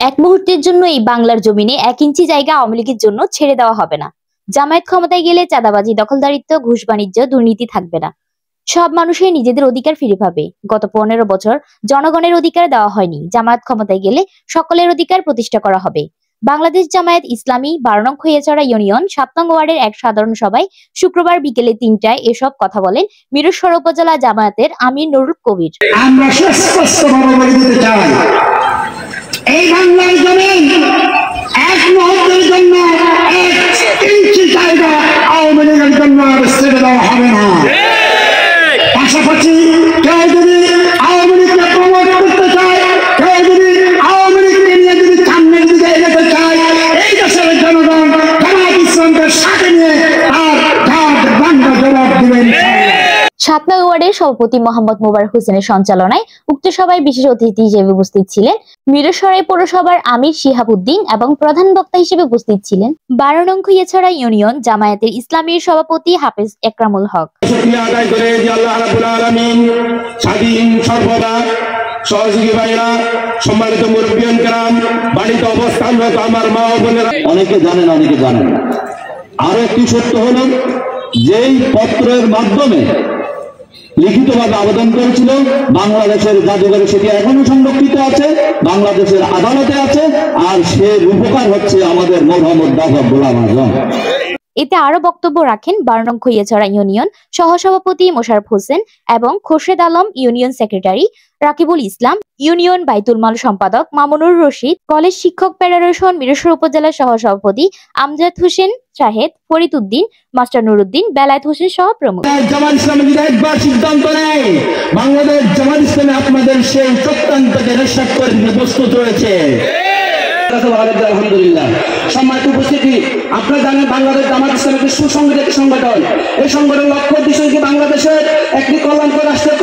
এক মুহূর্তের জন্য এই বাংলার জমিনে 1 ইঞ্চি জায়গা আওয়ামী লীগের জন্য ছেড়ে দেওয়া হবে না। জামায়াত ক্ষমতায় গেলে চাঁদাবাজি, দখলদারিত্ব, ঘুষ বাণিজ্য, দুর্নীতি থাকবে না। সব মানুষের নিজেদের অধিকার ফিরে পাবে। গত 15 বছর জনগণের অধিকার দেওয়া হয়নি। জামায়াত ক্ষমতায় গেলে সকলের অধিকার প্রতিষ্ঠা করা হবে। বাংলাদেশ জামায়াত ইসলামী 12 নং খৈয়াছড়া ইউনিয়ন 7 নং ওয়ার্ডের এক সাধারণ সভায় শুক্রবার বিকেলে 3টায় এসব কথা বলেন মিরসরাই উপজেলা জামায়াতের আমির নুরুল কবির। আমরা স্পষ্টভাবে বলে দিতে চাই, এই বাংলার জমিন এক মুহূর্তের জন্য 1 ইঞ্চি জায়গা আওয়ামী লীগের জন্য ছেড়ে দেওয়া হবে না। পাশাপাশি কেউ যদি আওয়ামী লীগকে প্রমোট করতে চায়, কেউ যদি আওয়ামী লীগকে নিয়ে যদি সামনের দিকে এগোতে চায়, এই দেশের জনগণ জামায়াত ইসলামকে সাথে নিয়ে আর বাংলা জবাব দিবেন। 7 নং ওয়ার্ডের সভাপতি মোহাম্মদ মোবারক হোসেনের সঞ্চালনায় উক্ত সভায় বিশেষ অতিথি হিসেবে উপস্থিত ছিলেন মিরসরাই পৌরসভার আমির শিহাব উদ্দিন এবং প্রধান বক্তা হিসেবে উপস্থিত ছিলেন 12 নং খৈয়াছড়া ইউনিয়ন জামায়াতের ইসলামীর সভাপতি হাফেজ একরামুল হক। শুকরিয়া আদায় করে যে আল্লাহ রাব্বুল আলামিন স্বাধীন সর্বদা সহযোগী ভাইরা, সম্মানিত মুরব্বিয়ান کرام, বাড়িতে অবস্থানরত আমার মা ও বোনেরা, অনেকে জানেন অনেকে জানেন। আরো একটি সত্য হলো, যেই পত্রের মাধ্যমে লিখিতভাবে আবেদন করেছিল বাংলাদেশের জাদুঘরে, সেটি এখনো সংরক্ষিত আছে, বাংলাদেশের আদালতে আছে, আর সে রূপকার হচ্ছে আমাদের মোহাম্মদ দাফর গোলাম আজম। এতে আরো বক্তব্য রাখেন 12 নং খৈয়াছড়া ইউনিয়ন সহসভাপতি মোশাররফ হোসেন এবং খোরশেদ আলম, ইউনিয়ন সেক্রেটারি রাকিবুল ইসলাম, ইউনিয়ন বাইতুল মাল সম্পাদক মামুনুর রশিদ, কলেজ শিক্ষক ফেডারেশন মিরসরাই উপজেলা সহসভাপতি আমজাদ হোসেন শাহেদ, ফরিদ উদ্দিন, মাস্টার নুরুদ্দিন, বেলায়েত হোসেন সহ প্রমুখ। জামায়াত ইসলামী যদি একবার সিদ্ধান্ত নেয়, বাংলাদেশ জামায়াত ইসলামী আপনাদের সেই চক্রান্তকে নিঃশেষ করে দিতে প্রস্তুত রয়েছে। আলহামদুলিল্লাহ। সম্মানিত উপস্থিতি, আপনারা জানেন বাংলাদেশ জামায়াত ইসলামী একটি সুসংগঠিত সংগঠন। এই সংগঠনের লক্ষ্য উদ্দেশ্য বাংলাদেশের একটি কল্যাণকর রাষ্ট্রের